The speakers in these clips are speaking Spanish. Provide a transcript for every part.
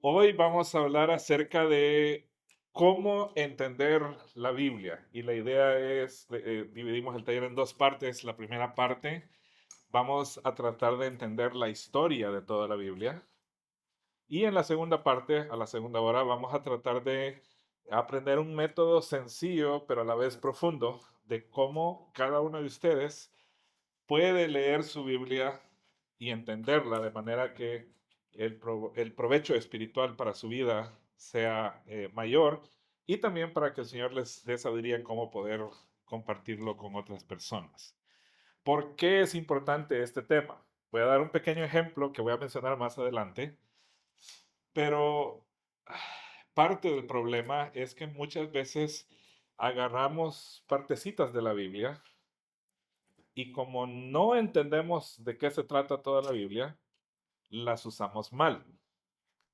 Hoy vamos a hablar acerca de cómo entender la Biblia. Y la idea es, dividimos el taller en dos partes. La primera parte, vamos a tratar de entender la historia de toda la Biblia. Y en la segunda parte, a la segunda hora, vamos a tratar de aprender un método sencillo, pero a la vez profundo, de cómo cada uno de ustedes puede leer su Biblia y entenderla de manera que el provecho espiritual para su vida sea mayor y también para que el Señor les dé sabiduría en cómo poder compartirlo con otras personas. ¿Por qué es importante este tema? Voy a dar un pequeño ejemplo que voy a mencionar más adelante, pero parte del problema es que muchas veces agarramos partecitas de la Biblia y como no entendemos de qué se trata toda la Biblia, las usamos mal.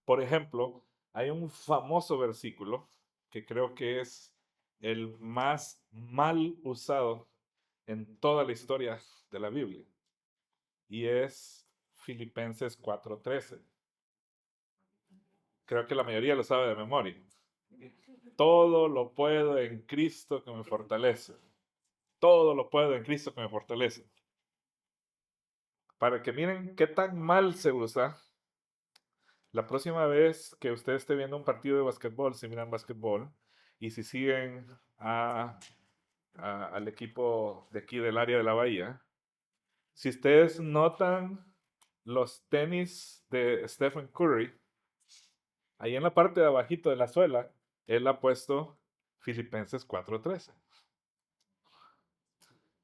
Por ejemplo, hay un famoso versículo que creo que es el más mal usado en toda la historia de la Biblia y es Filipenses 4:13. Creo que la mayoría lo sabe de memoria. Todo lo puedo en Cristo que me fortalece. Todo lo puedo en Cristo que me fortalece. Para que miren qué tan mal se usa, la próxima vez que usted esté viendo un partido de básquetbol, si miran básquetbol, y si siguen al equipo de aquí del área de la Bahía, si ustedes notan los tenis de Stephen Curry, ahí en la parte de abajito de la suela, él ha puesto Filipenses 4:13.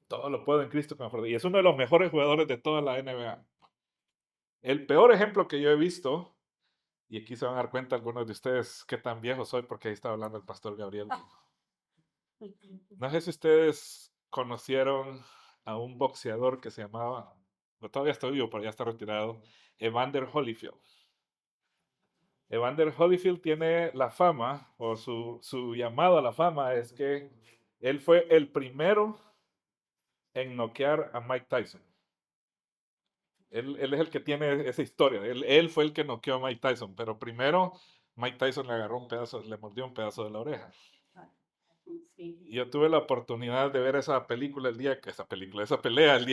Todo lo puedo en Cristo que me fortalece. Y es uno de los mejores jugadores de toda la NBA. El peor ejemplo que yo he visto, y aquí se van a dar cuenta algunos de ustedes qué tan viejo soy, porque ahí estaba hablando el pastor Gabriel. No sé si ustedes conocieron a un boxeador que se llamaba, no, todavía está vivo, pero ya está retirado, Evander Holyfield. Evander Holyfield tiene la fama, o su llamado a la fama es que él fue el primero en noquear a Mike Tyson. Él es el que tiene esa historia. Él fue el que noqueó a Mike Tyson, pero primero Mike Tyson le agarró un pedazo, le mordió un pedazo de la oreja. Y yo tuve la oportunidad de ver esa película esa pelea el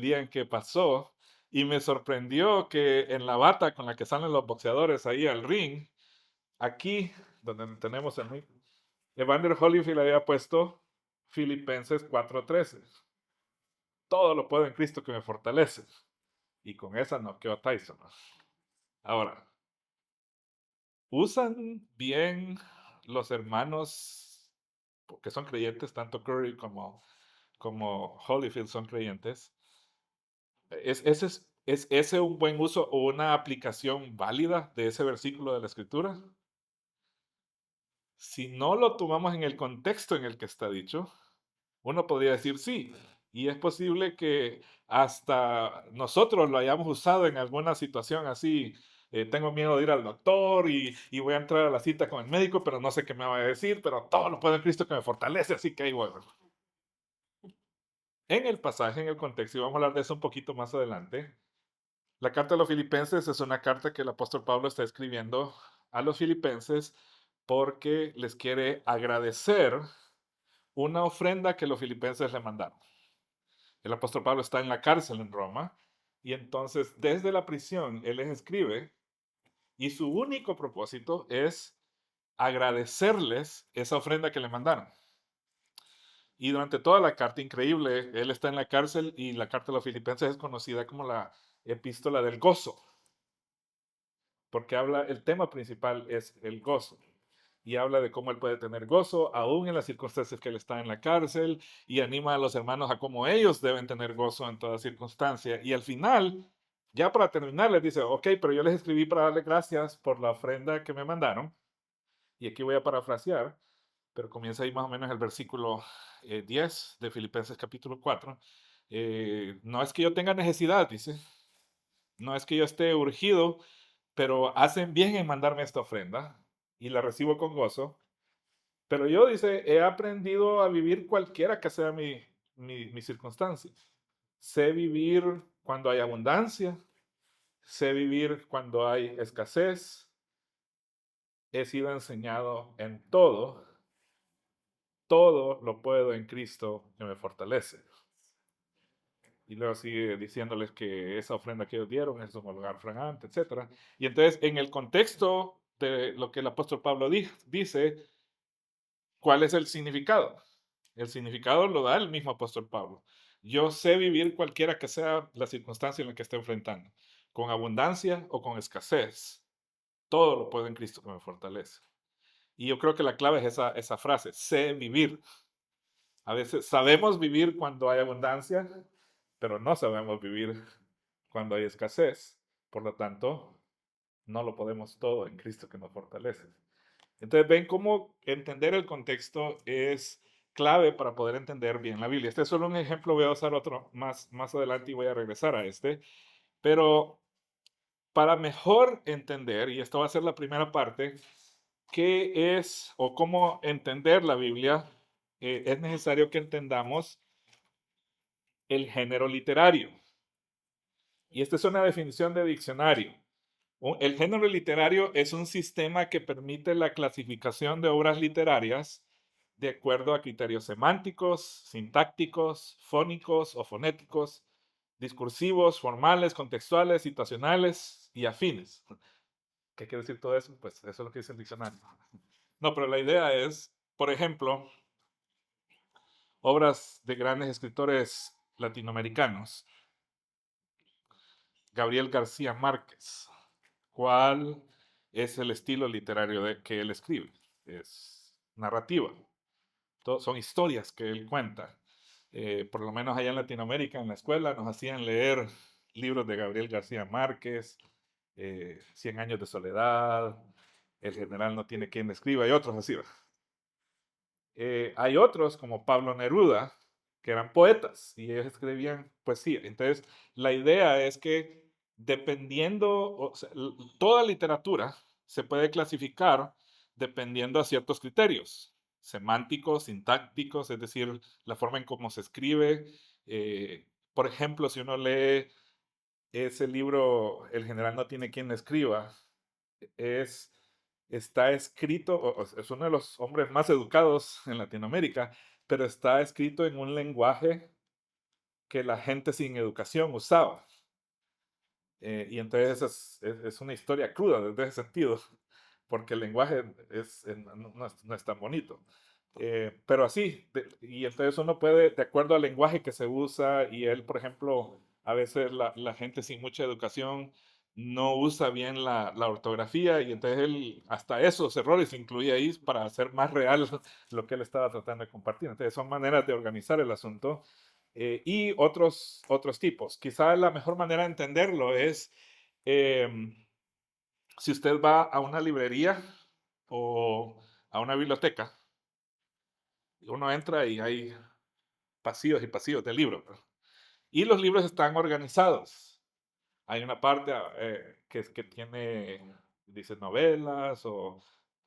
día en que pasó. Y me sorprendió que en la bata con la que salen los boxeadores ahí al ring, aquí donde tenemos el ring, Evander Holyfield había puesto Filipenses 4:13. Todo lo puedo en Cristo que me fortalece. Y con esa noqueó a Tyson. Ahora, ¿usan bien los hermanos que son creyentes, tanto Curry como Holyfield son creyentes? ¿Es ese un buen uso o una aplicación válida de ese versículo de la Escritura? Si no lo tomamos en el contexto en el que está dicho, uno podría decir sí, y es posible que hasta nosotros lo hayamos usado en alguna situación así. Tengo miedo de ir al doctor y voy a entrar a la cita con el médico, pero no sé qué me va a decir, pero todo lo puedo en Cristo que me fortalece, así que ahí voy. En el pasaje, en el contexto, y vamos a hablar de eso un poquito más adelante, la carta a los filipenses es una carta que el apóstol Pablo está escribiendo a los filipenses porque les quiere agradecer una ofrenda que los filipenses le mandaron. El apóstol Pablo está en la cárcel en Roma y entonces desde la prisión él les escribe y su único propósito es agradecerles esa ofrenda que le mandaron. Y durante toda la carta, increíble, él está en la cárcel y la carta de los filipenses es conocida como la epístola del gozo, porque el tema principal es el gozo. Y habla de cómo él puede tener gozo aún en las circunstancias que él está en la cárcel y anima a los hermanos a cómo ellos deben tener gozo en toda circunstancia. Y al final, ya para terminar, les dice, ok, pero yo les escribí para darle gracias por la ofrenda que me mandaron. Y aquí voy a parafrasear, pero comienza ahí más o menos el versículo 10 de Filipenses capítulo 4. No es que yo tenga necesidad, dice, no es que yo esté urgido, pero hacen bien en mandarme esta ofrenda y la recibo con gozo. Pero yo, dice, he aprendido a vivir cualquiera que sea mi circunstancia. Sé vivir cuando hay abundancia, sé vivir cuando hay escasez, he sido enseñado en todo, todo lo puedo en Cristo que me fortalece. Y luego sigue diciéndoles que esa ofrenda que ellos dieron es un lugar fragante, etc. Y entonces, en el contexto de lo que el apóstol Pablo dice, ¿cuál es el significado? El significado lo da el mismo apóstol Pablo. Yo sé vivir cualquiera que sea la circunstancia en la que esté enfrentando, con abundancia o con escasez. Todo lo puedo en Cristo que me fortalece. Y yo creo que la clave es esa frase, sé vivir. A veces sabemos vivir cuando hay abundancia, pero no sabemos vivir cuando hay escasez. Por lo tanto, no lo podemos todo en Cristo que nos fortalece. Entonces, ven cómo entender el contexto es clave para poder entender bien la Biblia. Este es solo un ejemplo, voy a usar otro más adelante y voy a regresar a este. Pero para mejor entender, y esto va a ser la primera parte, qué es o cómo entender la Biblia, es necesario que entendamos el género literario. Y esta es una definición de diccionario. El género literario es un sistema que permite la clasificación de obras literarias de acuerdo a criterios semánticos, sintácticos, fónicos o fonéticos, discursivos, formales, contextuales, situacionales y afines. ¿Qué quiere decir todo eso? Pues eso es lo que dice el diccionario. No, pero la idea es, por ejemplo, obras de grandes escritores latinoamericanos. Gabriel García Márquez. ¿Cuál es el estilo literario que él escribe? Es narrativa. Son historias que él cuenta. Por lo menos allá en Latinoamérica, en la escuela, nos hacían leer libros de Gabriel García Márquez, Cien años de soledad, El general no tiene quien escriba, y otros así. Hay otros como Pablo Neruda, que eran poetas y ellos escribían poesía. Entonces, la idea es que dependiendo, o sea, toda literatura se puede clasificar dependiendo a ciertos criterios, semánticos, sintácticos, es decir, la forma en cómo se escribe. Por ejemplo, si uno lee ese libro, El general no tiene quien escriba, es, está escrito, es uno de los hombres más educados en Latinoamérica, pero está escrito en un lenguaje que la gente sin educación usaba. Y entonces es una historia cruda desde ese sentido, porque el lenguaje no es tan bonito. Pero así, y entonces uno puede, de acuerdo al lenguaje que se usa, y él, por ejemplo, a veces la gente sin mucha educación no usa bien la ortografía, y entonces él hasta esos errores incluía ahí para hacer más real lo que él estaba tratando de compartir. Entonces son maneras de organizar el asunto. Y otros tipos. Quizá la mejor manera de entenderlo es em, si usted va a una librería o a una biblioteca, uno entra y hay pasillos y pasillos de libros, ¿no? Y los libros están organizados. Hay una parte que tiene, dice, novelas o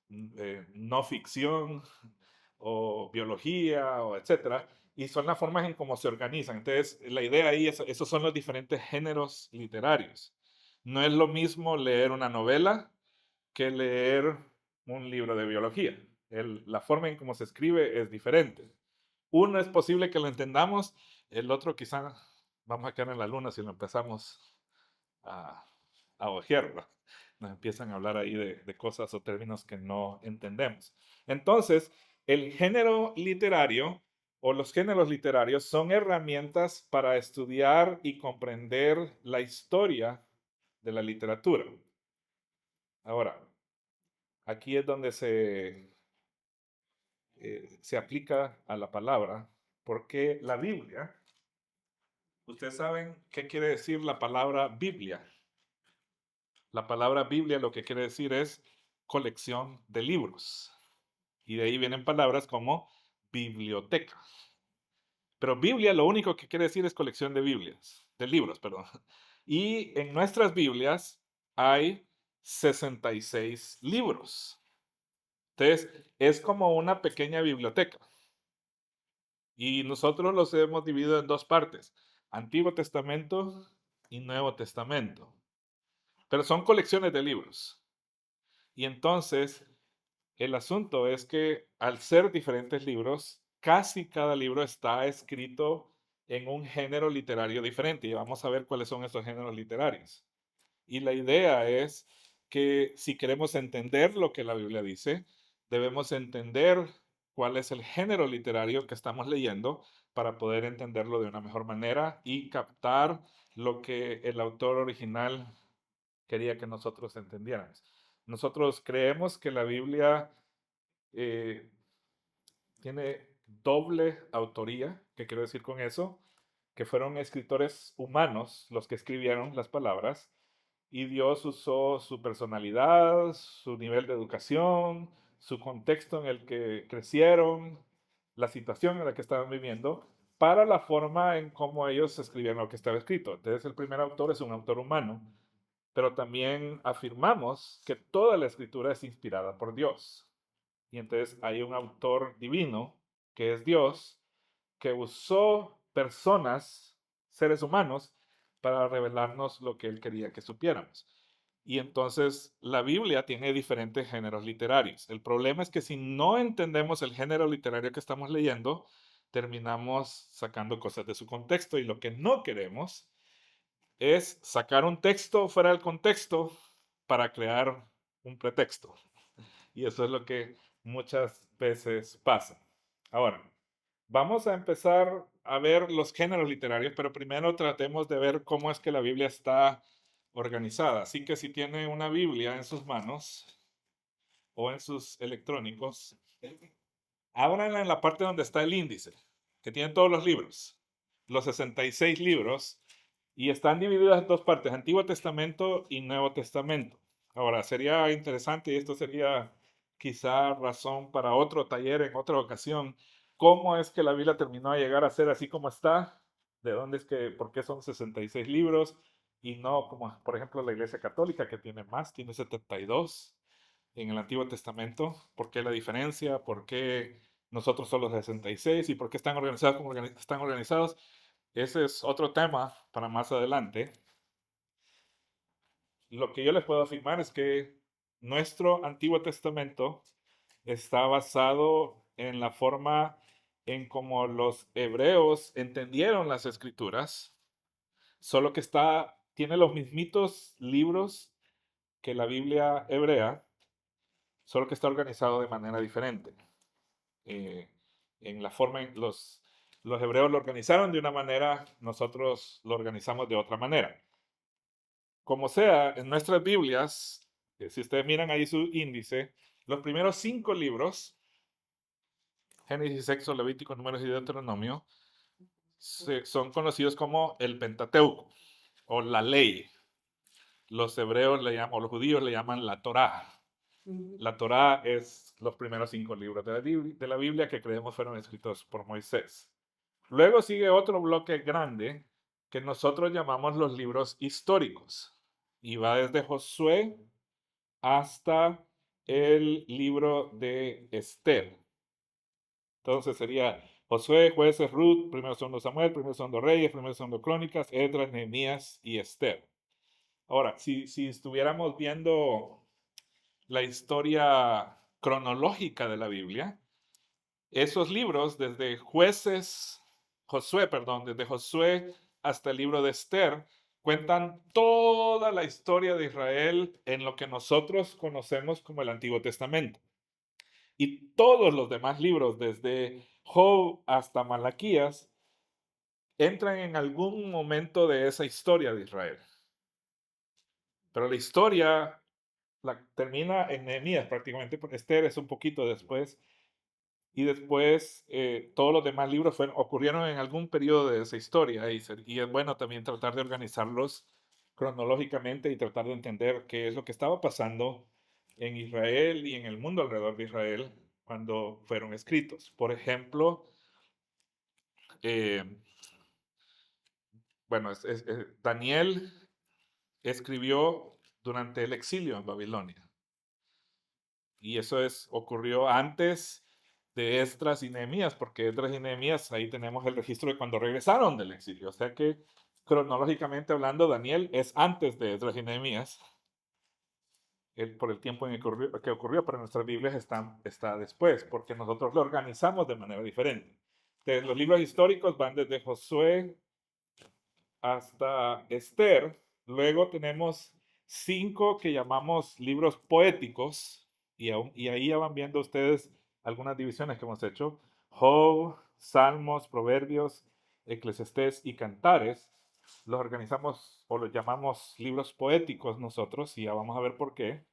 no ficción o biología o etcétera. Y son las formas en cómo se organizan. Entonces, la idea ahí es, esos son los diferentes géneros literarios. No es lo mismo leer una novela que leer un libro de biología. La forma en cómo se escribe es diferente. Uno es posible que lo entendamos, el otro quizá vamos a quedar en la luna si lo empezamos a, a ojearlo. Nos empiezan a hablar ahí de cosas o términos que no entendemos. Entonces, el género literario o los géneros literarios son herramientas para estudiar y comprender la historia de la literatura. Ahora, aquí es donde se aplica a la palabra, porque la Biblia, ustedes saben qué quiere decir la palabra Biblia. La palabra Biblia lo que quiere decir es colección de libros. Y de ahí vienen palabras como biblioteca. Pero Biblia lo único que quiere decir es colección de Biblias, de libros, perdón. Y en nuestras Biblias hay 66 libros. Entonces, es como una pequeña biblioteca. Y nosotros los hemos dividido en dos partes, Antiguo Testamento y Nuevo Testamento. Pero son colecciones de libros. Y entonces, El asunto es que al ser diferentes libros, casi cada libro está escrito en un género literario diferente y vamos a ver cuáles son esos géneros literarios. Y la idea es que si queremos entender lo que la Biblia dice, debemos entender cuál es el género literario que estamos leyendo para poder entenderlo de una mejor manera y captar lo que el autor original quería que nosotros entendiéramos. Nosotros creemos que la Biblia eh, tiene doble autoría. ¿Qué quiero decir con eso? Que fueron escritores humanos los que escribieron las palabras y Dios usó su personalidad, su nivel de educación, su contexto en el que crecieron, la situación en la que estaban viviendo, para la forma en cómo ellos escribieron lo que estaba escrito. Entonces el primer autor es un autor humano, pero también afirmamos que toda la escritura es inspirada por Dios. Y entonces hay un autor divino, que es Dios, que usó personas, seres humanos, para revelarnos lo que él quería que supiéramos. Y entonces la Biblia tiene diferentes géneros literarios. El problema es que si no entendemos el género literario que estamos leyendo, terminamos sacando cosas de su contexto y lo que no queremos es sacar un texto fuera del contexto para crear un pretexto. Y eso es lo que muchas veces pasa. Ahora, vamos a empezar a ver los géneros literarios, pero primero tratemos de ver cómo es que la Biblia está organizada. Así que si tiene una Biblia en sus manos o en sus electrónicos, ábranla en la parte donde está el índice, que tiene todos los libros, los 66 libros, y están divididas en dos partes, Antiguo Testamento y Nuevo Testamento. Ahora, sería interesante, y esto sería quizá razón para otro taller en otra ocasión, cómo es que la Biblia terminó a llegar a ser así como está, de dónde es que, por qué son 66 libros, y no como, por ejemplo, la Iglesia Católica, que tiene más, tiene 72 en el Antiguo Testamento. ¿Por qué la diferencia? ¿Por qué nosotros solo 66? ¿Y por qué están organizados como están organizados? Ese es otro tema para más adelante. Lo que yo les puedo afirmar es que nuestro Antiguo Testamento está basado en la forma en cómo los hebreos entendieron las escrituras, solo que tiene los mismitos libros que la Biblia hebrea, solo que está organizado de manera diferente. eh, en la forma en los hebreos lo organizaron de una manera, nosotros lo organizamos de otra manera. Como sea, en nuestras Biblias, si ustedes miran ahí su índice, los primeros 5 libros, Génesis, Éxodo, Levítico, Números y Deuteronomio, son conocidos como el Pentateuco o la ley. Los hebreos le llaman, o los judíos le llaman la Torá. La Torá es los primeros 5 libros de la Biblia que creemos fueron escritos por Moisés. Luego sigue otro bloque grande que nosotros llamamos los libros históricos y va desde Josué hasta el libro de Esther. Entonces sería Josué, Jueces, Ruth, primero segundo Samuel, primero segundo Reyes, primero segundo Crónicas, Esdras, Nehemías y Esther. Ahora, si estuviéramos viendo la historia cronológica de la Biblia, esos libros desde desde Josué hasta el libro de Esther, cuentan toda la historia de Israel en lo que nosotros conocemos como el Antiguo Testamento. Y todos los demás libros, desde Job hasta Malaquías, entran en algún momento de esa historia de Israel. Pero la historia termina en Nehemías prácticamente, porque Esther es un poquito después. Y después todos los demás libros ocurrieron en algún periodo de esa historia. Y es bueno también tratar de organizarlos cronológicamente y tratar de entender qué es lo que estaba pasando en Israel y en el mundo alrededor de Israel cuando fueron escritos. Por ejemplo, eh, bueno, Daniel escribió durante el exilio en Babilonia. Y eso ocurrió antes de Esdras y Nehemías, porque Esdras y Nehemías, ahí tenemos el registro de cuando regresaron del exilio. O sea que, cronológicamente hablando, Daniel es antes de Esdras y Nehemías. por el tiempo en el que ocurrió, pero en nuestras Biblias está después, porque nosotros lo organizamos de manera diferente. Entonces, los libros históricos van desde Josué hasta Esther. Luego tenemos 5 que llamamos libros poéticos, y ahí ya van viendo ustedes algunas divisiones que hemos hecho. Job, Salmos, Proverbios, Eclesiastés y Cantares. Los organizamos o los llamamos libros poéticos nosotros, y ya vamos a ver por qué.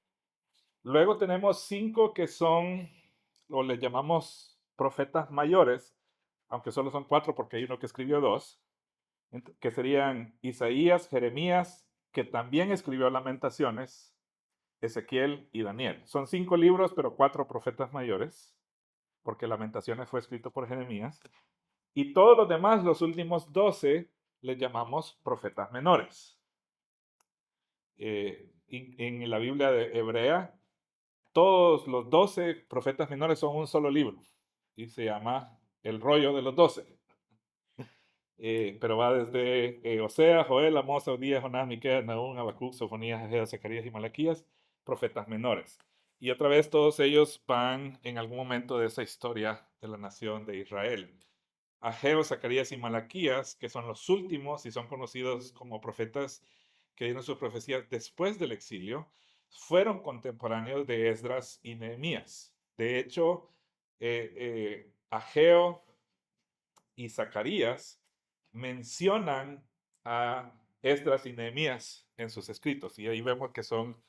Luego tenemos 5 que son, o les llamamos profetas mayores, aunque solo son 4 porque hay uno que escribió 2, que serían Isaías, Jeremías, que también escribió Lamentaciones, Ezequiel y Daniel. Son 5 libros, pero 4 profetas mayores, porque Lamentaciones fue escrito por Jeremías. Y todos los demás, los últimos 12, les llamamos profetas menores. En la Biblia de hebrea, todos los 12 profetas menores son un solo libro, y se llama El rollo de los 12. Pero va desde Oseas, Joel, Amós, Obadías, Jonás, Miqueas, Nahum, Habacuc, Sofonías, Ageo, Zacarías y Malaquías, profetas menores. Y otra vez todos ellos van en algún momento de esa historia de la nación de Israel. Ageo, Zacarías y Malaquías, que son los últimos y son conocidos como profetas que dieron sus profecías después del exilio, fueron contemporáneos de Esdras y Nehemías. De hecho, Ageo y Zacarías mencionan a Esdras y Nehemías en sus escritos, y ahí vemos que son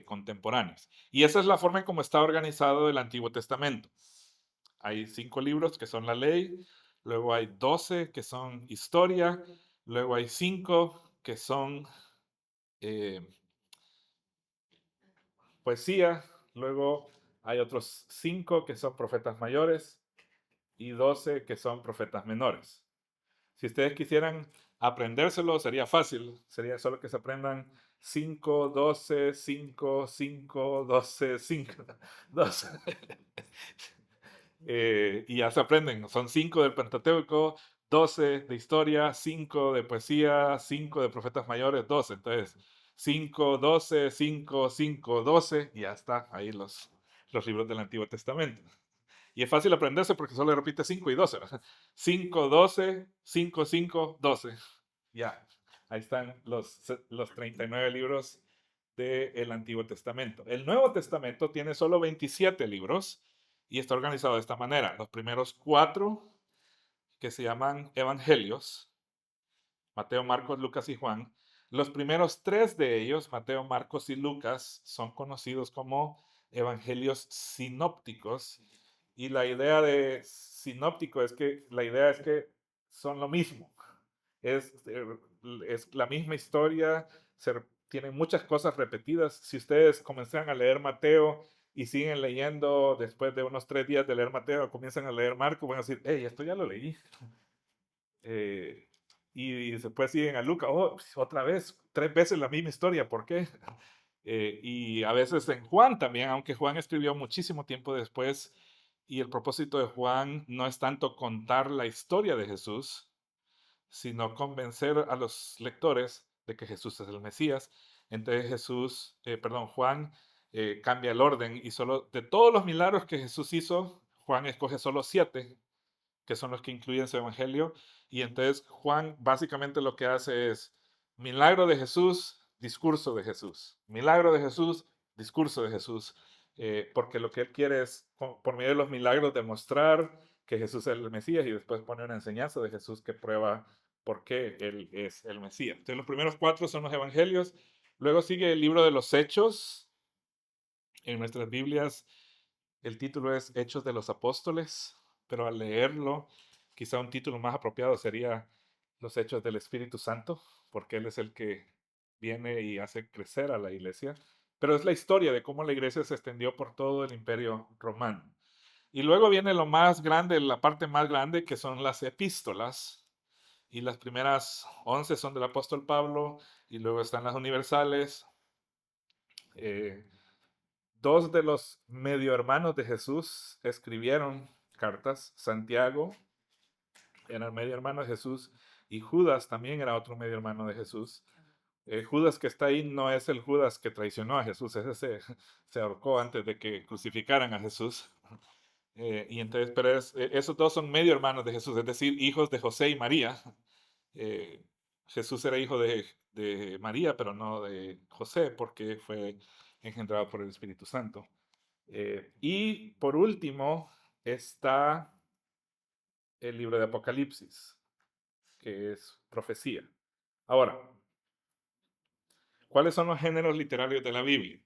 contemporáneos. Y esa es la forma en cómo está organizado el Antiguo Testamento. Hay 5 libros que son la ley, luego hay 12 que son historia, luego hay 5 que son eh, poesía, luego hay otros 5 que son profetas mayores y 12 que son profetas menores. Si ustedes quisieran aprendérselo, sería fácil. Sería solo que se aprendan 5, 12, 5, 5, 12, 5, 12. Y ya se aprenden. Son 5 del Pentateuco, 12 de historia, 5 de poesía, 5 de profetas mayores, 12. Entonces, 5, 12, 5, 5, 12, y ya está ahí los libros del Antiguo Testamento. Y es fácil aprenderse porque solo repite 5 y 12. 5, 12, 5, 5, 12. Ya, ahí están los 39 libros del Antiguo Testamento. El Nuevo Testamento tiene solo 27 libros y está organizado de esta manera. Los primeros 4, que se llaman Evangelios, Mateo, Marcos, Lucas y Juan. Los primeros 3 de ellos, Mateo, Marcos y Lucas, son conocidos como evangelios sinópticos. Y la idea de sinóptico es que la idea es que son lo mismo. Es la misma historia, tienen muchas cosas repetidas. Si ustedes comenzaran a leer Mateo y siguen leyendo, después de unos 3 días de leer Mateo, comienzan a leer Marcos, van a decir, hey, esto ya lo leí. Y después siguen a Lucas, oh, otra vez, 3 veces la misma historia, ¿por qué? Y a veces en Juan también, aunque Juan escribió muchísimo tiempo después, y el propósito de Juan no es tanto contar la historia de Jesús, sino convencer a los lectores de que Jesús es el Mesías. Entonces Juan cambia el orden, y solo de todos los milagros que Jesús hizo, Juan escoge solo 7, que son los que incluyen su evangelio. Y entonces Juan básicamente lo que hace es milagro de Jesús, discurso de Jesús. Milagro de Jesús, discurso de Jesús. Porque lo que él quiere es, por medio de los milagros, demostrar que Jesús es el Mesías, y después pone una enseñanza de Jesús que prueba por qué él es el Mesías. Entonces los primeros 4 son los evangelios. Luego sigue el libro de los Hechos. En nuestras Biblias el título es Hechos de los Apóstoles, pero al leerlo, quizá un título más apropiado sería Los Hechos del Espíritu Santo, porque Él es el que viene y hace crecer a la iglesia. Pero es la historia de cómo la iglesia se extendió por todo el imperio romano. Y luego viene lo más grande, la parte más grande, que son las epístolas. Y las primeras 11 son del apóstol Pablo, y luego están las universales. 2 de los medio hermanos de Jesús escribieron cartas. Santiago era el medio hermano de Jesús, y Judas también era otro medio hermano de Jesús. Judas que está ahí no es el Judas que traicionó a Jesús, ese se ahorcó antes de que crucificaran a Jesús. Y entonces, pero esos dos son medio hermanos de Jesús, es decir, hijos de José y María. Eh, Jesús era hijo de María, pero no de José, porque fue engendrado por el Espíritu Santo. Y por último está el libro de Apocalipsis, que es profecía. Ahora, ¿cuáles son los géneros literarios de la Biblia?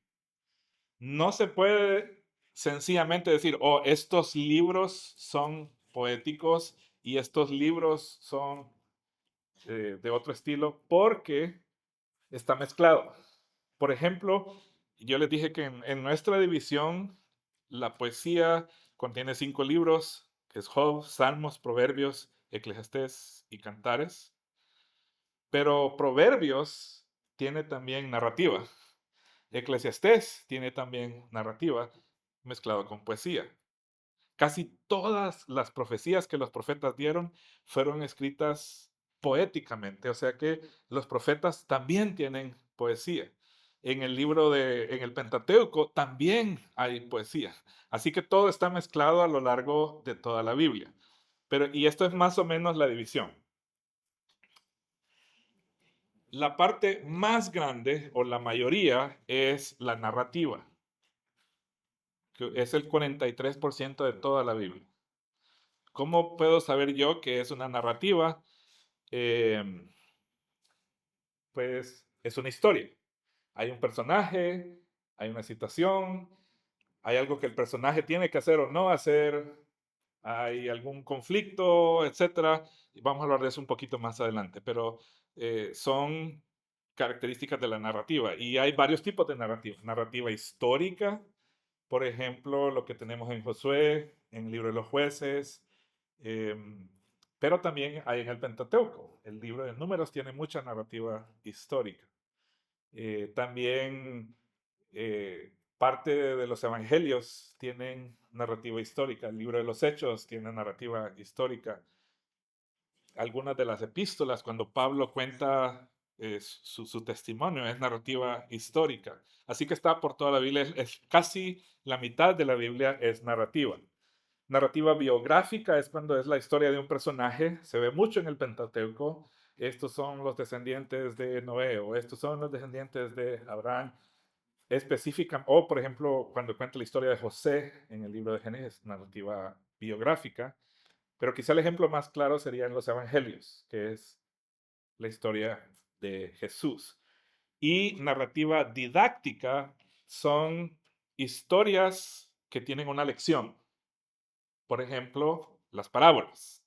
No se puede sencillamente decir, oh, estos libros son poéticos y estos libros son de otro estilo, porque está mezclado. Por ejemplo, yo les dije que en nuestra división la poesía contiene 5 libros, que es Job, Salmos, Proverbios, Eclesiastés y Cantares. Pero Proverbios tiene también narrativa. Eclesiastés tiene también narrativa mezclado con poesía. Casi todas las profecías que los profetas dieron fueron escritas poéticamente, o sea que los profetas también tienen poesía. En el Pentateuco también hay poesía. Así que todo está mezclado a lo largo de toda la Biblia. Y esto es más o menos la división. La parte más grande o la mayoría es la narrativa, que es el 43% de toda la Biblia. ¿Cómo puedo saber yo que es una narrativa? Em, pues es una historia. Hay un personaje, hay una situación, hay algo que el personaje tiene que hacer o no hacer, hay algún conflicto, etcétera. Y vamos a hablar de eso un poquito más adelante, pero son características de la narrativa. Y hay varios tipos de narrativa. Narrativa histórica, por ejemplo, lo que tenemos en Josué, en el libro de los jueces, em, pero también hay en el Pentateuco. El libro de Números tiene mucha narrativa histórica. También parte de los evangelios tienen narrativa histórica. El libro de los Hechos tiene narrativa histórica. Algunas de las epístolas, cuando Pablo cuenta su testimonio, es narrativa histórica. Así que está por toda la Biblia. Casi la mitad de la Biblia es narrativa. Narrativa biográfica es cuando es la historia de un personaje. Se ve mucho en el Pentateuco. Estos son los descendientes de Noé o estos son los descendientes de Abraham. Específica, o por ejemplo, cuando cuenta la historia de José en el libro de Génesis, narrativa biográfica. Pero quizá el ejemplo más claro sería en los evangelios, que es la historia de Jesús. Y narrativa didáctica son historias que tienen una lección. Por ejemplo, las parábolas.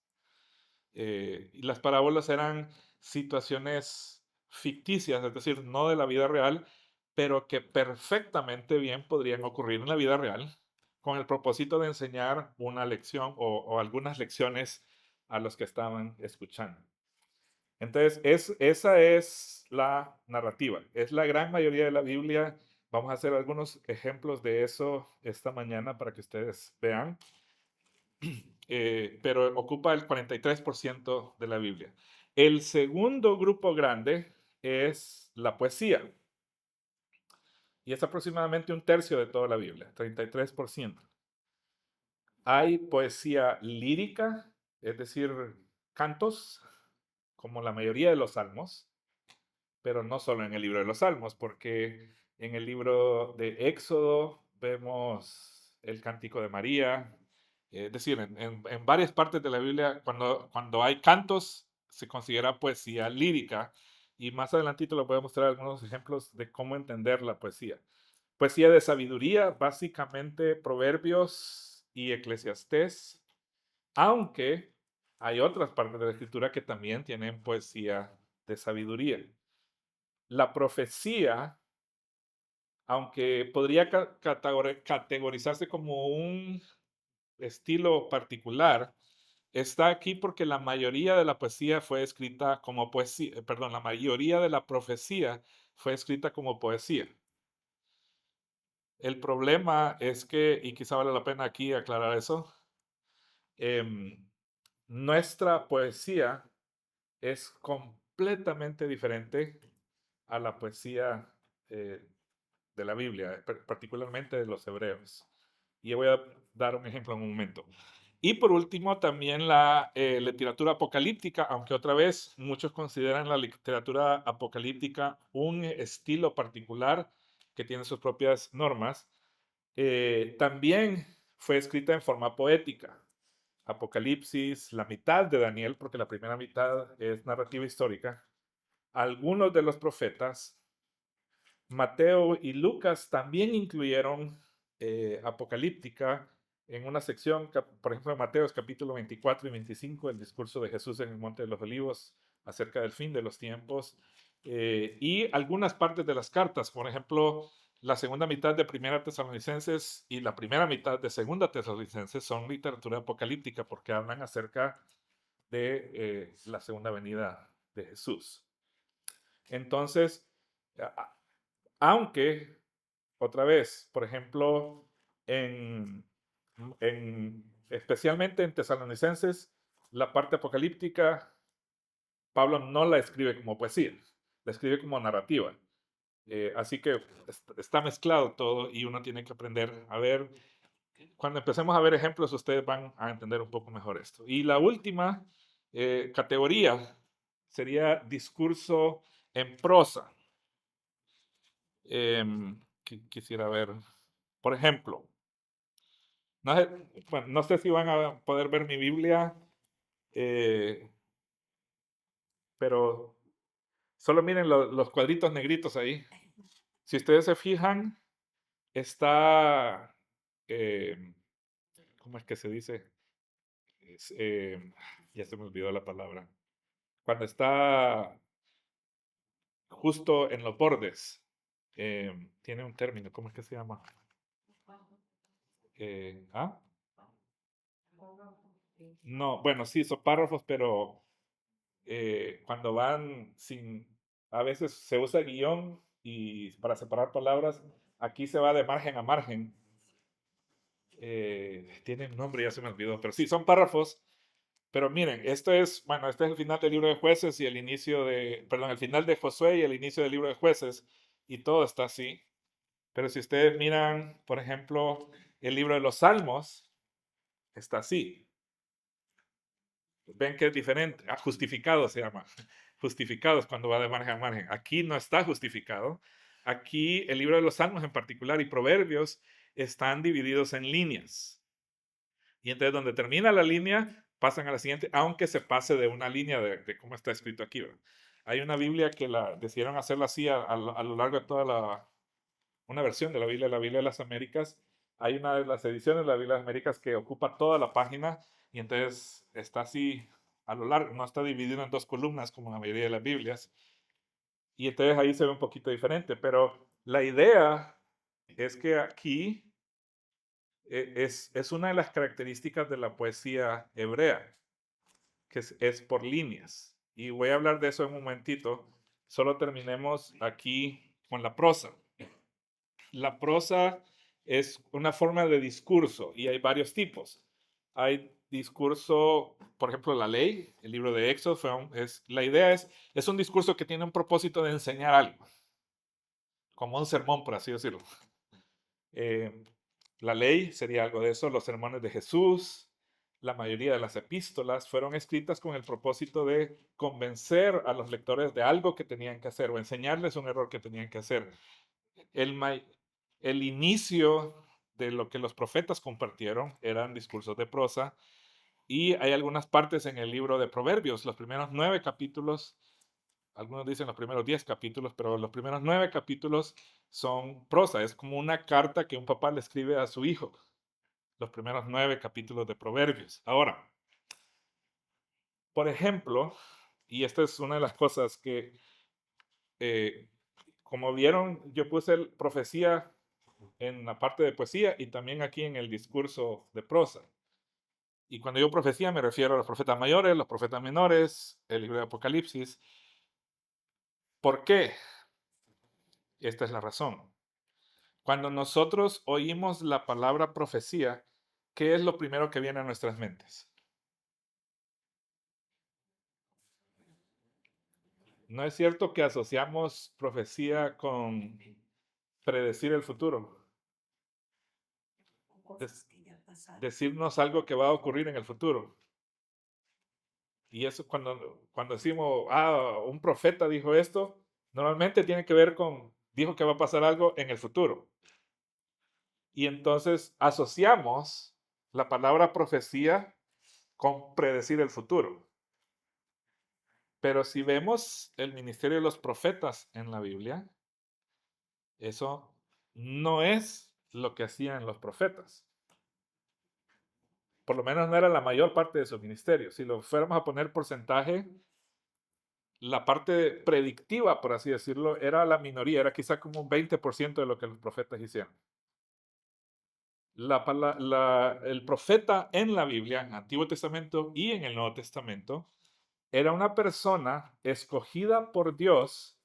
Y las parábolas eran situaciones ficticias, es decir, no de la vida real, pero que perfectamente bien podrían ocurrir en la vida real con el propósito de enseñar una lección o algunas lecciones a los que estaban escuchando. Entonces, esa es la narrativa, es la gran mayoría de la Biblia. Vamos a hacer algunos ejemplos de eso esta mañana para que ustedes vean. Pero ocupa el 43% de la Biblia. El segundo grupo grande es la poesía, y es aproximadamente un tercio de toda la Biblia, 33%. Hay poesía lírica, es decir, cantos, como la mayoría de los salmos, pero no solo en el libro de los salmos, porque en el libro de Éxodo vemos el cántico de María. Es decir, en varias partes de la Biblia, cuando hay cantos, se considera poesía lírica. Y más adelantito les voy a mostrar algunos ejemplos de cómo entender la poesía. Poesía de sabiduría, básicamente Proverbios y Eclesiastés, aunque hay otras partes de la escritura que también tienen poesía de sabiduría. La profecía, aunque podría categorizarse como un estilo particular, está aquí porque la mayoría de la poesía fue escrita como poesía, perdón, la mayoría de la profecía fue escrita como poesía. El problema es que, y quizá vale la pena aquí aclarar eso, nuestra poesía es completamente diferente a la poesía eh, de la Biblia, particularmente de los hebreos. Y voy a dar un ejemplo en un momento. Y por último, también la literatura apocalíptica, aunque otra vez muchos consideran la literatura apocalíptica un estilo particular que tiene sus propias normas, también fue escrita en forma poética. Apocalipsis, la mitad de Daniel, porque la primera mitad es narrativa histórica, algunos de los profetas, Mateo y Lucas también incluyeron apocalíptica en una sección, por ejemplo, en Mateo capítulo 24 y 25, el discurso de Jesús en el Monte de los Olivos acerca del fin de los tiempos, y algunas partes de las cartas, por ejemplo, la segunda mitad de Primera Tesalonicenses y la primera mitad de Segunda Tesalonicenses son literatura apocalíptica porque hablan acerca de la segunda venida de Jesús. Entonces, aunque, otra vez, por ejemplo, especialmente en Tesalonicenses, la parte apocalíptica, Pablo no la escribe como poesía, la escribe como narrativa. Así que está mezclado todo y uno tiene que aprender a ver. Cuando empecemos a ver ejemplos, ustedes van a entender un poco mejor esto. Y la última categoría sería discurso en prosa. Quisiera ver, por ejemplo, no sé, bueno, no sé si van a poder ver mi Biblia, eh, pero solo miren los cuadritos negritos ahí. Si ustedes se fijan, está, eh, ¿cómo es que se dice? Es, ya se me olvidó la palabra. Cuando está justo en los bordes, tiene un término, ¿cómo es que se llama? ¿Ah? No, bueno, sí, son párrafos, pero cuando van sin, a veces se usa guión y para separar palabras, aquí se va de margen a margen. Tiene un nombre, ya se me olvidó, pero sí, son párrafos. Pero miren, bueno, este es el final del libro de jueces y el inicio perdón, el final de Josué y el inicio del libro de jueces, y todo está así. Pero si ustedes miran, por ejemplo, el libro de los Salmos, está así. Ven que es diferente. Justificado se llama. Justificado es cuando va de margen a margen. Aquí no está justificado. Aquí el libro de los Salmos en particular y Proverbios están divididos en líneas. Y entonces donde termina la línea, pasan a la siguiente, aunque se pase de una línea de cómo está escrito aquí, ¿verdad? Hay una Biblia que decidieron hacerla así a lo largo de toda una versión de la Biblia de las Américas. Hay una de las ediciones de la Biblia de las Américas que ocupa toda la página y entonces está así a lo largo, no está dividido en dos columnas como la mayoría de las Biblias. Y entonces ahí se ve un poquito diferente, pero la idea es que aquí es una de las características de la poesía hebrea, que es por líneas. Y voy a hablar de eso en un momentito. Solo terminemos aquí con la prosa. La prosa es una forma de discurso y hay varios tipos. Hay discurso, por ejemplo, la ley, el libro de Éxodo, la idea es un discurso que tiene un propósito de enseñar algo, como un sermón, por así decirlo. Eh, la ley sería algo de eso, los sermones de Jesús, la mayoría de las epístolas fueron escritas con el propósito de convencer a los lectores de algo que tenían que hacer o enseñarles un error que tenían que hacer. El inicio de lo que los profetas compartieron eran discursos de prosa y hay algunas partes en el libro de Proverbios, los primeros 9 capítulos, algunos dicen los primeros 10 capítulos, pero los primeros 9 capítulos son prosa, es como una carta que un papá le escribe a su hijo, los primeros 9 capítulos de Proverbios. Ahora, por ejemplo, y esta es una de las cosas que, como vieron, yo puse profecía en la parte de poesía y también aquí en el discurso de prosa. Y cuando digo profecía me refiero a los profetas mayores, los profetas menores, el libro de Apocalipsis. ¿Por qué? Esta es la razón. Cuando nosotros oímos la palabra profecía, ¿qué es lo primero que viene a nuestras mentes? ¿No es cierto que asociamos profecía con predecir el futuro? Decirnos algo que va a ocurrir en el futuro. Y eso cuando decimos, un profeta dijo esto, normalmente tiene que ver con, dijo que va a pasar algo en el futuro. Y entonces asociamos la palabra profecía con predecir el futuro. Pero si vemos el ministerio de los profetas en la Biblia, eso no es lo que hacían los profetas. Por lo menos no era la mayor parte de su ministerio. Si lo fuéramos a poner porcentaje, la parte predictiva, por así decirlo, era la minoría, era quizá como un 20% de lo que los profetas hicieron. El profeta en la Biblia, en el Antiguo Testamento y en el Nuevo Testamento, era una persona escogida por Dios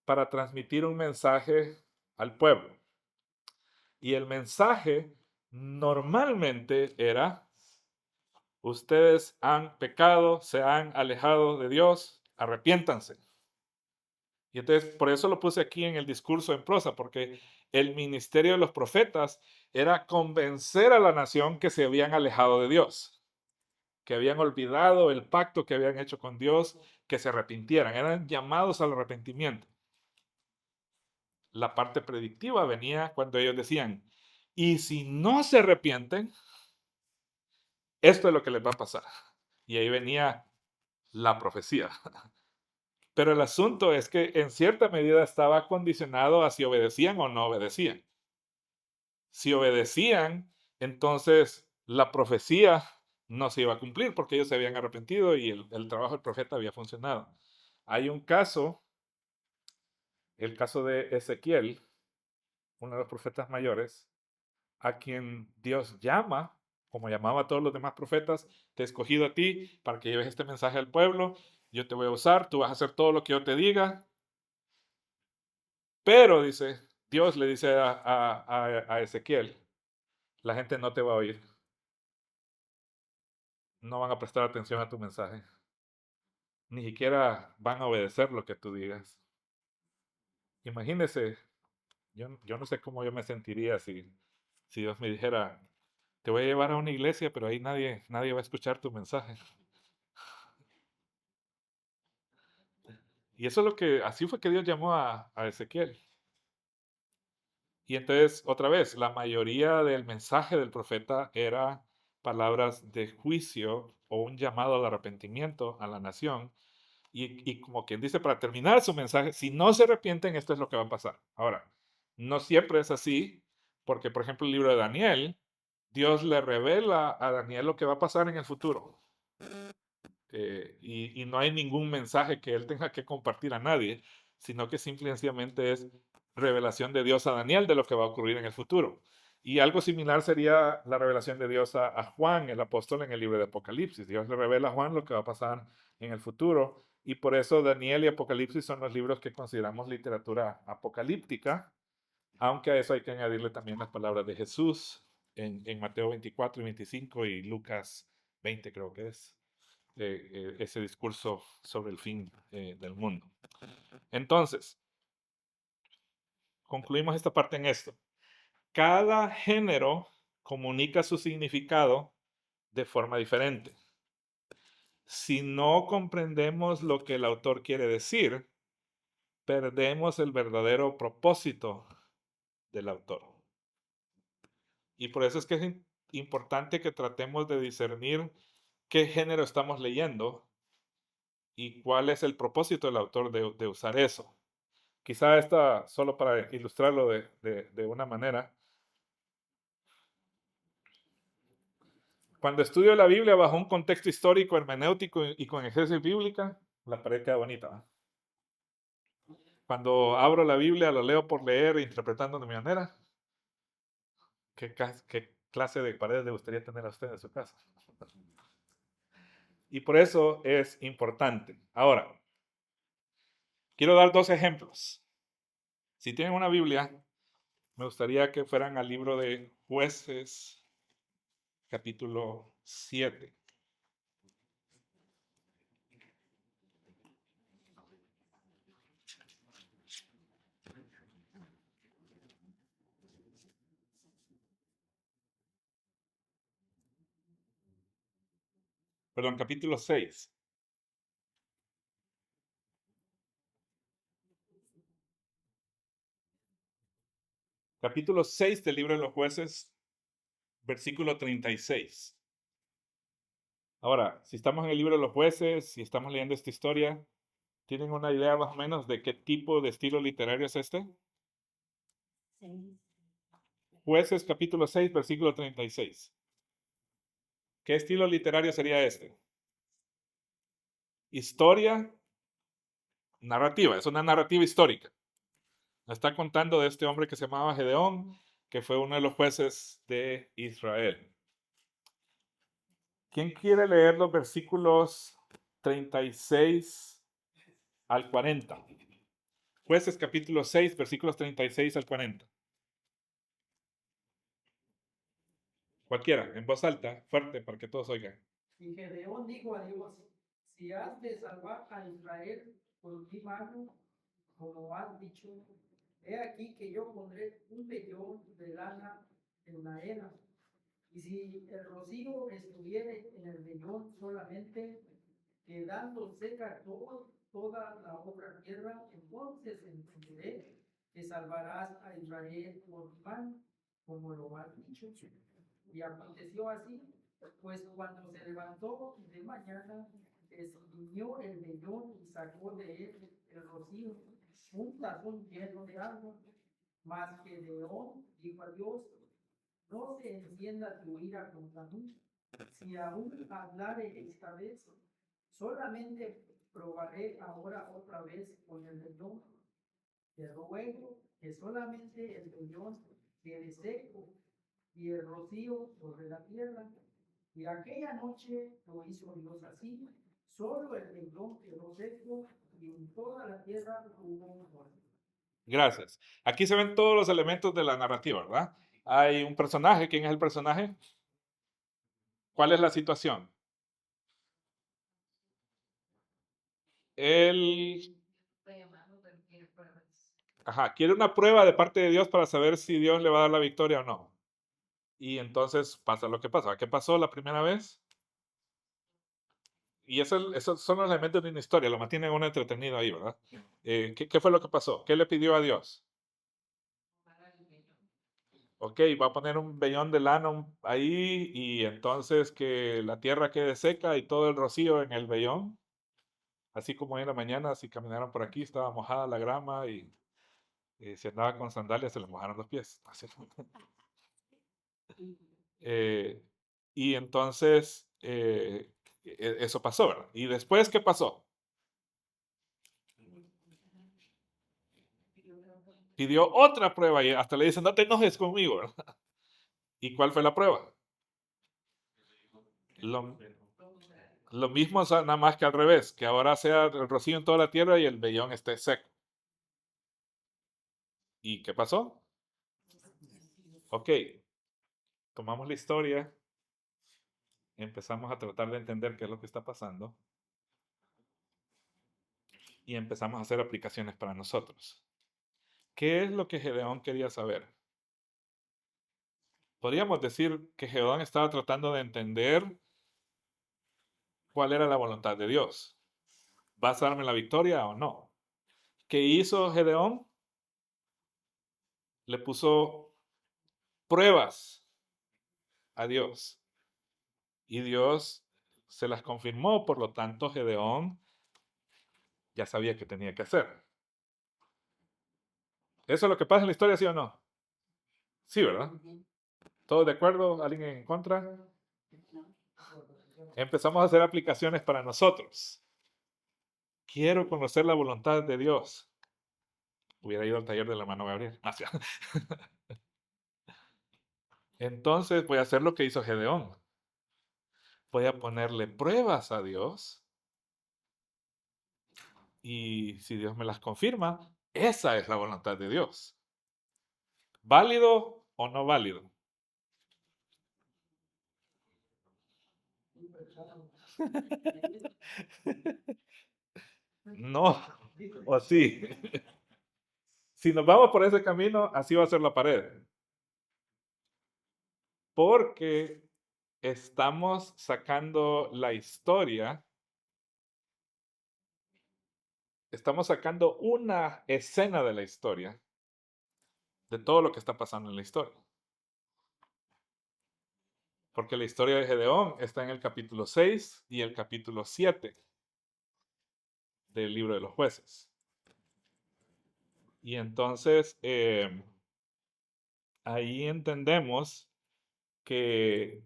para transmitir un mensaje al pueblo. Y el mensaje normalmente era: ustedes han pecado, se han alejado de Dios, arrepiéntanse. Y entonces, por eso lo puse aquí en el discurso en prosa, porque el ministerio de los profetas era convencer a la nación que se habían alejado de Dios, que habían olvidado el pacto que habían hecho con Dios, que se arrepintieran, eran llamados al arrepentimiento. La parte predictiva venía cuando ellos decían: y si no se arrepienten, esto es lo que les va a pasar. Y ahí venía la profecía. Pero el asunto es que en cierta medida estaba condicionado a si obedecían o no obedecían. Si obedecían, entonces la profecía no se iba a cumplir porque ellos se habían arrepentido y el trabajo del profeta había funcionado. Hay un caso, el caso de Ezequiel, uno de los profetas mayores, a quien Dios llama, como llamaba a todos los demás profetas: te he escogido a ti para que lleves este mensaje al pueblo, yo te voy a usar, tú vas a hacer todo lo que yo te diga. Pero dice, Dios le dice a Ezequiel: la gente no te va a oír, no van a prestar atención a tu mensaje, ni siquiera van a obedecer lo que tú digas. Imagínese, yo no sé cómo yo me sentiría si Dios me dijera: te voy a llevar a una iglesia, pero ahí nadie va a escuchar tu mensaje. Y eso es así fue que Dios llamó a Ezequiel. Y entonces, otra vez, la mayoría del mensaje del profeta era palabras de juicio o un llamado al arrepentimiento a la nación. Y como quien dice, para terminar su mensaje, si no se arrepienten, esto es lo que va a pasar. Ahora, no siempre es así, porque por ejemplo el libro de Daniel, Dios le revela a Daniel lo que va a pasar en el futuro. Y no hay ningún mensaje que él tenga que compartir a nadie, sino que simplemente es revelación de Dios a Daniel de lo que va a ocurrir en el futuro. Y algo similar sería la revelación de Dios a Juan, el apóstol, en el libro de Apocalipsis. Dios le revela a Juan lo que va a pasar en el futuro. Y por eso Daniel y Apocalipsis son los libros que consideramos literatura apocalíptica, aunque a eso hay que añadirle también las palabras de Jesús en Mateo 24 y 25 y Lucas 20 creo que es. Ese discurso sobre el fin del mundo. Entonces, concluimos esta parte en esto. Cada género comunica su significado de forma diferente. Si no comprendemos lo que el autor quiere decir, perdemos el verdadero propósito del autor. Y por eso es que es importante que tratemos de discernir qué género estamos leyendo y cuál es el propósito del autor de usar eso. Quizá esta, solo para ilustrarlo de una manera, cuando estudio la Biblia bajo un contexto histórico, hermenéutico y con exégesis bíblica, la pared queda bonita, ¿va? Cuando abro la Biblia, la leo por leer, interpretando de mi manera, ¿qué clase de paredes le gustaría tener a usted en su casa? Y por eso es importante. Ahora, quiero dar dos ejemplos. Si tienen una Biblia, me gustaría que fueran al libro de Jueces, capítulo 7. Perdón, capítulo 6. Capítulo 6 del libro de los jueces, versículo 36. Ahora, si estamos en el libro de los jueces, si estamos leyendo esta historia, ¿tienen una idea más o menos de qué tipo de estilo literario es este? Jueces capítulo 6, versículo 36. ¿Qué estilo literario sería este? Historia narrativa, es una narrativa histórica. Nos está contando de este hombre que se llamaba Gedeón, que fue uno de los jueces de Israel. ¿Quién quiere leer los versículos 36 al 40? Jueces capítulo 6, versículos 36 al 40. Cualquiera, en voz alta, fuerte, para que todos oigan. Y Gedeón dijo a Dios: si has de salvar a Israel por mi mano, como has dicho, he aquí que yo pondré un vellón de lana en la era. Y si el rocío estuviere en el vellón solamente, quedando seca toda la otra tierra, entonces entenderé que salvarás a Israel por mi mano, como lo has dicho. Y aconteció así, pues cuando se levantó de mañana, esgrimió el vellón y sacó de él el rocío, un tazón lleno de agua. Mas Gedeón dijo a Dios: no se encienda tu ira contra mí, si aún hablare esta vez, solamente probaré ahora otra vez con el vellón. Te ruego que solamente el vellón quede seco y el rocío sobre la tierra. Y aquella noche lo hizo Dios así, solo el vellón quedó seco y en toda la tierra hubo muerte. Gracias. Aquí se ven todos los elementos de la narrativa, ¿verdad? Hay un personaje. ¿Quién es el personaje? ¿Cuál es la situación? Él, quiere una prueba de parte de Dios para saber si Dios le va a dar la victoria o no. Y entonces pasa lo que pasa. ¿Qué pasó la primera vez? Y esos son los elementos de una historia, lo mantiene uno entretenido ahí, ¿verdad? ¿Qué fue lo que pasó? ¿Qué le pidió a Dios? Ok, va a poner un vellón de lana ahí y entonces que la tierra quede seca y todo el rocío en el vellón. Así como en la mañana, si caminaron por aquí, estaba mojada la grama y si andaba con sandalias se le mojaron los pies. Así. Eh, y entonces eso pasó, ¿verdad? ¿Y después qué pasó? Pidió otra prueba y hasta le dicen, no te enojes conmigo, ¿verdad? ¿Y cuál fue la prueba? Lo, lo mismo, nada más que al revés, que ahora sea el rocío en toda la tierra y el vellón esté seco. ¿Y qué pasó? Ok, tomamos la historia, empezamos a tratar de entender qué es lo que está pasando y empezamos a hacer aplicaciones para nosotros. ¿Qué es lo que Gedeón quería saber? Podríamos decir que Gedeón estaba tratando de entender cuál era la voluntad de Dios. ¿Vas a darme la victoria o no? ¿Qué hizo Gedeón? Le puso pruebas a Dios y Dios se las confirmó, por lo tanto Gedeón ya sabía qué tenía que hacer. ¿Eso es lo que pasa en la historia, sí o no? Sí, ¿verdad? ¿Todos de acuerdo? ¿Alguien en contra? Empezamos a hacer aplicaciones para nosotros. Quiero conocer la voluntad de Dios. Hubiera ido al taller del hermano Gabriel. Entonces voy a hacer lo que hizo Gedeón. Voy a ponerle pruebas a Dios y si Dios me las confirma, esa es la voluntad de Dios. ¿Válido o no válido? No, o sí. Si nos vamos por ese camino, así va a ser la pared. Porque estamos sacando la historia, estamos sacando una escena de la historia, de todo lo que está pasando en la historia. Porque la historia de Gedeón está en el capítulo 6 y el capítulo 7 del libro de los jueces. Y entonces ahí entendemos que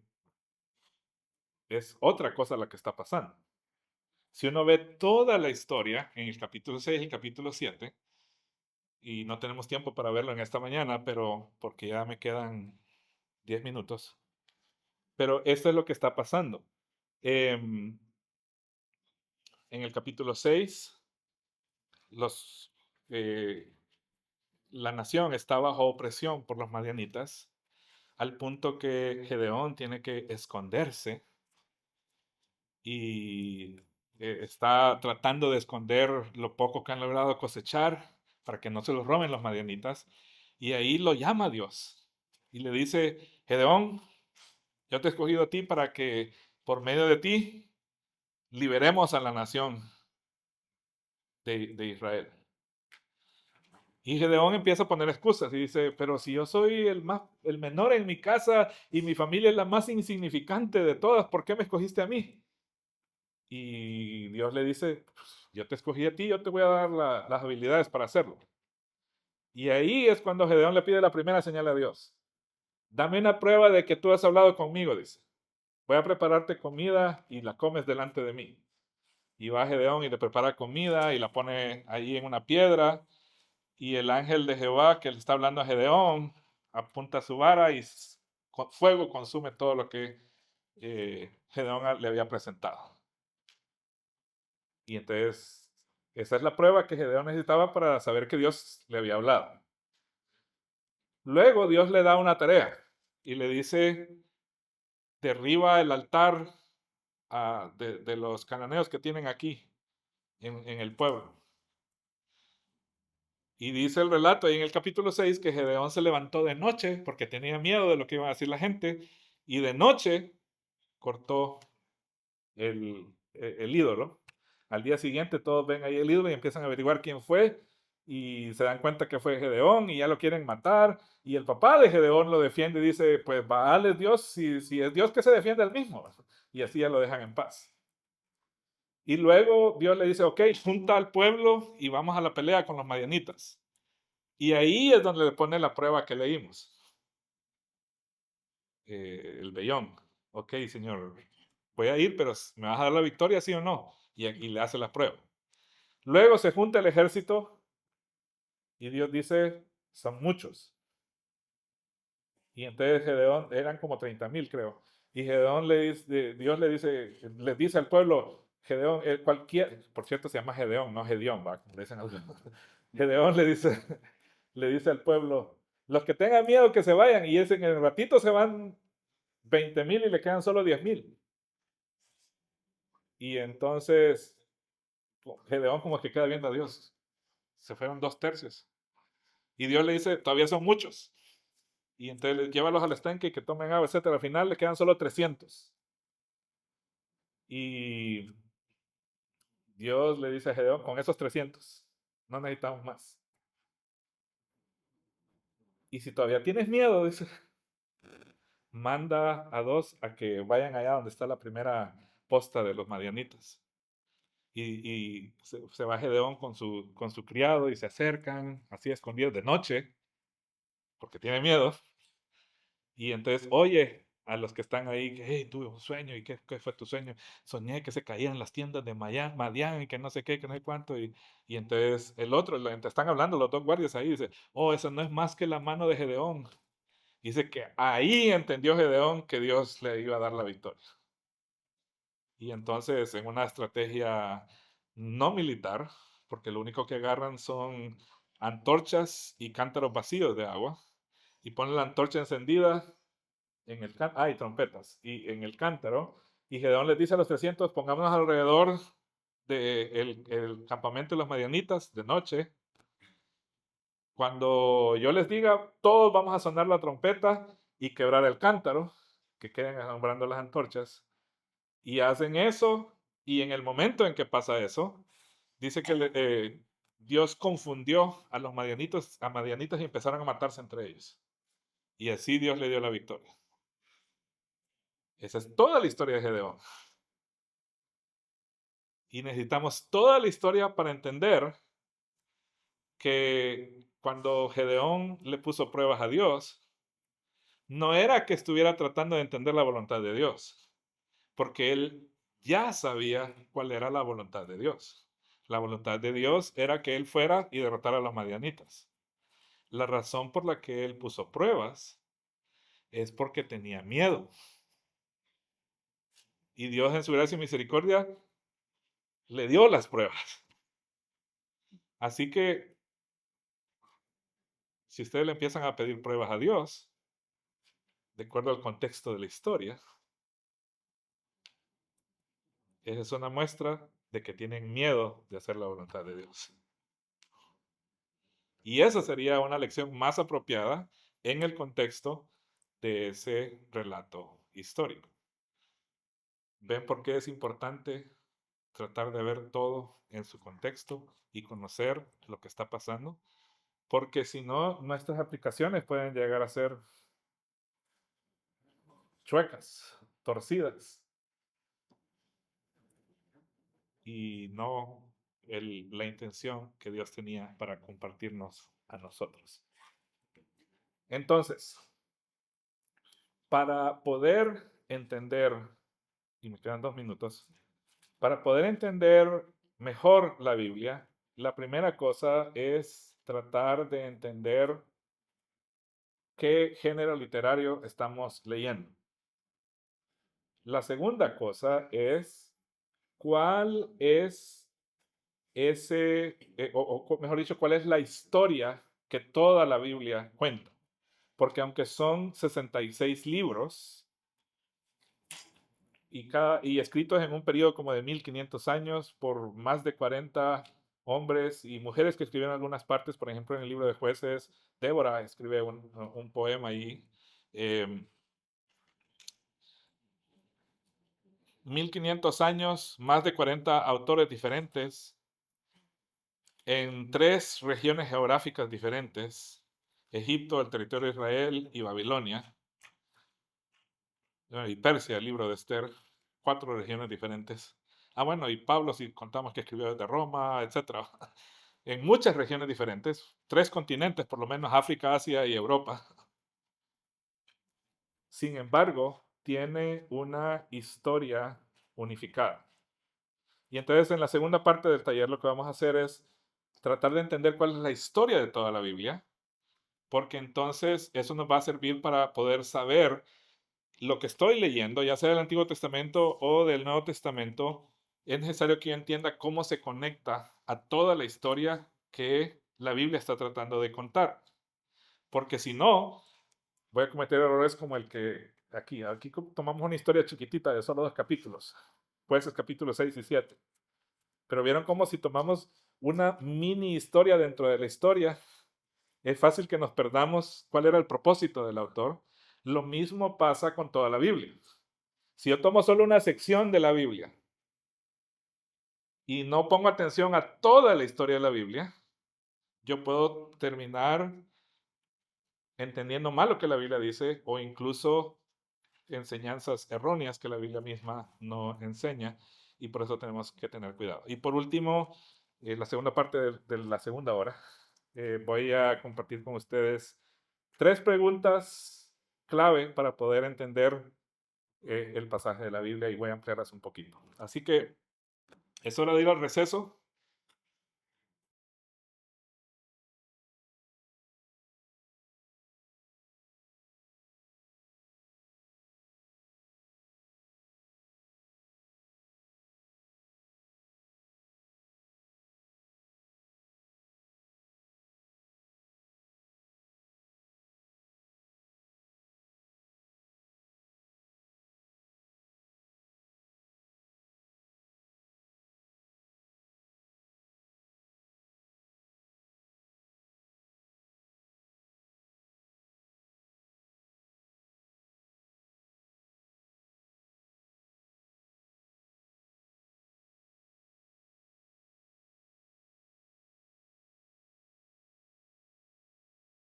es otra cosa la que está pasando. Si uno ve toda la historia en el capítulo 6 y el capítulo 7, y no tenemos tiempo para verlo en esta mañana, pero porque ya me quedan 10 minutos, pero esto es lo que está pasando. En el capítulo 6, los, eh, la nación está bajo opresión por los madianitas, al punto que Gedeón tiene que esconderse y está tratando de esconder lo poco que han logrado cosechar para que no se los roben los madianitas. Y ahí lo llama Dios y le dice, Gedeón, yo te he escogido a ti para que por medio de ti liberemos a la nación de Israel. Y Gedeón empieza a poner excusas y dice, pero si yo soy el menor en mi casa y mi familia es la más insignificante de todas, ¿por qué me escogiste a mí? Y Dios le dice, "Pues, yo te escogí a ti, yo te voy a dar las habilidades para hacerlo". Y ahí es cuando Gedeón le pide la primera señal a Dios. Dame una prueba de que tú has hablado conmigo, dice. Voy a prepararte comida y la comes delante de mí. Y va Gedeón y le prepara comida y la pone ahí en una piedra. Y el ángel de Jehová que le está hablando a Gedeón apunta su vara y con fuego consume todo lo que Gedeón le había presentado. Y entonces, esa es la prueba que Gedeón necesitaba para saber que Dios le había hablado. Luego Dios le da una tarea y le dice, derriba el altar de los cananeos que tienen aquí en el pueblo. Y dice el relato ahí en el capítulo 6 que Gedeón se levantó de noche porque tenía miedo de lo que iba a decir la gente y de noche cortó el ídolo. Al día siguiente todos ven ahí el ídolo y empiezan a averiguar quién fue y se dan cuenta que fue Gedeón y ya lo quieren matar y el papá de Gedeón lo defiende y dice, pues Baal es Dios, si es Dios que se defiende al mismo. Y así ya lo dejan en paz. Y luego Dios le dice, ok, junta al pueblo y vamos a la pelea con los madianitas. Y ahí es donde le pone la prueba que leímos. El vellón. Ok, Señor, voy a ir, pero ¿me vas a dar la victoria, sí o no? Y le hace la prueba. Luego se junta el ejército y Dios dice, son muchos. Y entonces Gedeón, eran como 30,000 creo. Y Gedeón Dios le dice al pueblo, Gedeón, por cierto se llama Gedeón, no Gedeón, ¿va? Como dicen algunos. Gedeón le dice al pueblo, los que tengan miedo que se vayan, y en el ratito se van 20,000 y le quedan solo 10,000. Y entonces Gedeón como que queda viendo a Dios. Se fueron 2/3. Y Dios le dice, todavía son muchos. Y entonces llévalos al estanque y que tomen agua, etcétera. Al final le quedan solo 300. Y Dios le dice a Gedeón, con esos 300, no necesitamos más. Y si todavía tienes miedo, dice, manda a 2 a que vayan allá donde está la primera posta de los madianitas. Y se va Gedeón con su criado y se acercan así escondidos de noche, porque tiene miedo. Y entonces oye a los que están ahí, que hey, tuve un sueño, ¿y qué fue tu sueño? Soñé que se caían las tiendas de Madián y que no sé qué, que no sé cuánto. Y entonces el otro, están hablando los dos guardias ahí, dice, oh, eso no es más que la mano de Gedeón. Dice que ahí entendió Gedeón que Dios le iba a dar la victoria. Y entonces en una estrategia no militar, porque lo único que agarran son antorchas y cántaros vacíos de agua, y ponen la antorcha encendida en el cántaro, y trompetas, y en el cántaro, y Gedeón les dice a los 300, pongámonos alrededor del el campamento de los madianitas de noche. Cuando yo les diga, todos vamos a sonar la trompeta y quebrar el cántaro. que queden alumbrando las antorchas, y hacen eso, y en el momento en que pasa eso, dice que Dios confundió a los madianitas y empezaron a matarse entre ellos. Y así Dios le dio la victoria. Esa es toda la historia de Gedeón. Y necesitamos toda la historia para entender que cuando Gedeón le puso pruebas a Dios, no era que estuviera tratando de entender la voluntad de Dios, porque él ya sabía cuál era la voluntad de Dios. La voluntad de Dios era que él fuera y derrotara a los madianitas. La razón por la que él puso pruebas es porque tenía miedo. Y Dios en su gracia y misericordia le dio las pruebas. Así que si ustedes le empiezan a pedir pruebas a Dios, de acuerdo al contexto de la historia, esa es una muestra de que tienen miedo de hacer la voluntad de Dios. Y esa sería una lección más apropiada en el contexto de ese relato histórico. ¿Ven por qué es importante tratar de ver todo en su contexto y conocer lo que está pasando? Porque si no, nuestras aplicaciones pueden llegar a ser chuecas, torcidas, y no la intención que Dios tenía para compartirnos a nosotros. Entonces, para poder entender, y me quedan 2 minutos, para poder entender mejor la Biblia, la primera cosa es tratar de entender qué género literario estamos leyendo. La segunda cosa es cuál es o mejor dicho, cuál es la historia que toda la Biblia cuenta. Porque aunque son 66 libros y escritos en un periodo como de 1500 años por más de 40 hombres y mujeres que escribieron algunas partes, por ejemplo, en el libro de Jueces, Débora escribe un poema ahí. 1500 años, más de 40 autores diferentes, en 3 regiones geográficas diferentes: Egipto, el territorio de Israel y Babilonia, y Persia, el libro de Esther, 4 regiones diferentes. Bueno, y Pablo, si contamos que escribió desde Roma, etc. En muchas regiones diferentes, 3 continentes, por lo menos África, Asia y Europa. Sin embargo, tiene una historia unificada. Y entonces en la segunda parte del taller lo que vamos a hacer es tratar de entender cuál es la historia de toda la Biblia, porque entonces eso nos va a servir para poder saber lo que estoy leyendo, ya sea del Antiguo Testamento o del Nuevo Testamento. Es necesario que yo entienda cómo se conecta a toda la historia que la Biblia está tratando de contar, porque si no, voy a cometer errores como el que aquí tomamos una historia chiquitita de solo 2 capítulos, pues es capítulo 6 y 7. Pero vieron cómo si tomamos una mini historia dentro de la historia, es fácil que nos perdamos cuál era el propósito del autor. Lo mismo pasa con toda la Biblia. Si yo tomo solo una sección de la Biblia y no pongo atención a toda la historia de la Biblia, yo puedo terminar entendiendo mal lo que la Biblia dice o incluso enseñanzas erróneas que la Biblia misma no enseña, y por eso tenemos que tener cuidado. Y por último, la segunda parte de la segunda hora, voy a compartir con ustedes 3 preguntas clave para poder entender el pasaje de la Biblia, y voy a ampliarlas un poquito. Así que es hora de ir al receso.